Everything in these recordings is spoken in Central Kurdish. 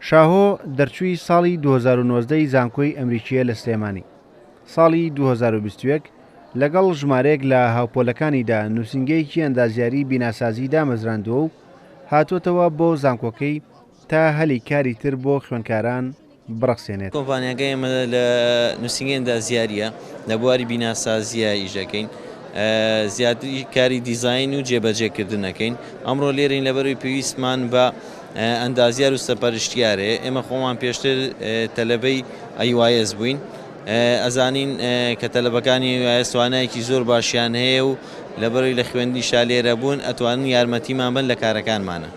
شاهۆ دەرچووی ساڵی 2019 زانکۆی ئەمریکیە لە سلێمانی. ساڵی 2021 لەگەڵ ژمارەیەک لە هاوپۆلەکانیدا نووسینگەیەکی ئەندازیاری بیناسازی دامەزراندووە و هاتوۆتەوە بۆ زانکۆکەی تا هەلی کاری تر بۆ خوێندکاران بڕەخسێنێت. کۆمپانیاکە ئێمە لە نووسینگەی ئەندازیاریە لە بواری بیناسازیە ئیژەکەین، زیاتری کاری دیزاین و جێبەجێکردنەکەین. ئەمڕۆ لێرەین لەبەروی پێویستمان بە ئەندازیار و سەپەرشتیارێ. ئێمە خۆمان پێشتر تەلەبەی ئەیوایس بووین، ئەزانین کە تەلەبەکانی توانایەکی زۆر باشیان هەیە و لەبەروی لە خوێندی شالێرە بوون ئەتوانن یارمەتیمان بن لە کارەکانمانە.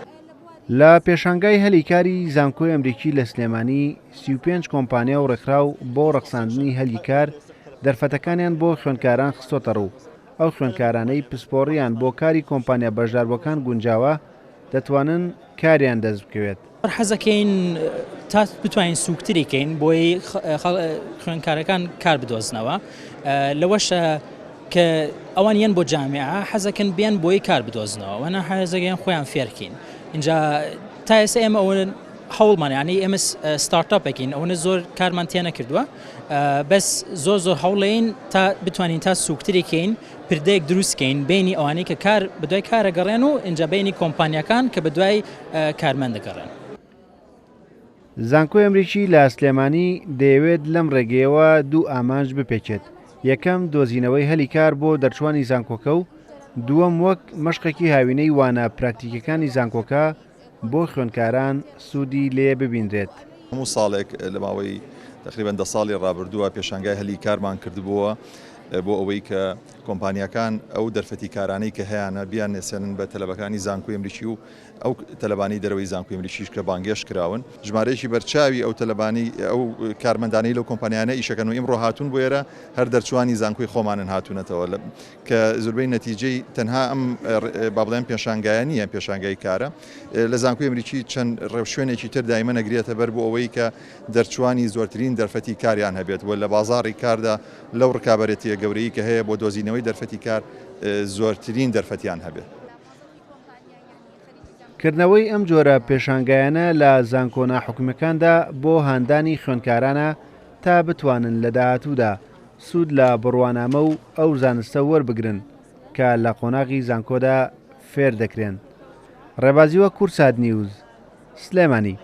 لە پێشانگای هەلی کاری زانکۆی ئەمریکی لە سلێمانی 35 کۆمپانیا و ڕێکخراو بۆ ڕەخساندنی هەلی کار دەرفەتەکانیان بۆ خوێندکاران خستۆتە ڕوو. ئەو خوێندکارانەی پسپۆڕیان بۆ کاری کۆمپانیا بەشداربووەکان گونجاوە دەتوانن کاریان دەست بکەوێت. حەزەکەین تا بتوانین سوکتریکەین بۆی خوێندکارەکان کار بدۆزنەوە، لەوەشە کە ئەوان یەن بۆ جامعە حەزەکەن بیان بۆی کار بدۆزنەوە وەنا حەزەکەیان خۆیان فێرکەین. اینجا تا ئێستا ئێمە ئەوە هەوڵمانیانی ئێمە ستارتاپێکین، ئەوە زۆر کارمان تێ نەکردووە، بەس زۆر هەوڵین تا بتوانین تا سوکتریکەین پردەیەک دروستکەین بینی ئەوانەی کە کار بەدوای کارەگەڕێن و اینجا بینی کۆمپانیەکان کە بەدوای کارمەندەگەڕێن. زانکۆی ئەمریکی لە سلێمانی دەیەوێت لەم ڕێگەیەوە دوو ئامانج بپێچێت. یەکەم دۆزینەوەی هەلی کار بۆ دەرچوانی زانکۆکە و دووەم وەک مەشقێکی هاوینەی وانە پراکتیکەکانی زانکۆکە بۆ خوێندکاران سوودی لێ ببیندرێت. هەموو ساڵێک لە ماوەی تقریبەن 10 ساڵی ڕابردووە پێشانگای هەلی کارمان کردبووە بۆ ئەوەی کە کۆمپانیەکان ئەو دەرفەتی کارانەی کە هەیەە بیان نێسێنن بە تەلەبەکانی زانکۆی ئەمریکی و ئەو تەلەبانی دەرەوەی زانکۆی ئەمریکیش کە بانگێش کراون. ژمارەیەکی بەرچاوی ئەو تەلەبانی ئەو کارمەندانەی لەو کۆمپانیانە ئیشەکەن و ئیمڕۆ هاتوون بۆ ئێرە هەر دەرچوانی زانکۆی خۆمانن هاتوونەتەوە کە زۆربەی نەتیجەی تەنها ئەم با بڵێن پێشانگایە نیە، پێشانگای کارە. لە زانکۆی ئەمریکی چەند ڕێوشوێنێکی تر دایمە نەگرێتە بەر بۆ ئەوەی کە دەرچوانی زۆرترین دەرفەتی کاریان هەبێت و لە بازاڕی کاردا لەو ڕکابەرەتیە گەورەی کە هەیە بۆ دۆزینەوەی دەرفەتی کار زۆرترین دەرفەتیان هەبێت. کردنەوەی ئەم جۆرە پێشانگایانە لە زانکۆ ناحکومەکاندا بۆ هاندانی خوێندکارانە تا بتوانن لە داهاتوودا سوود لە بڕوانامە و ئەو زانستە وەربگرن کە لە قۆناغی زانکۆدا فێر دەکرێن. ڕێبازیوە کورسات نیوز، سلێمانی.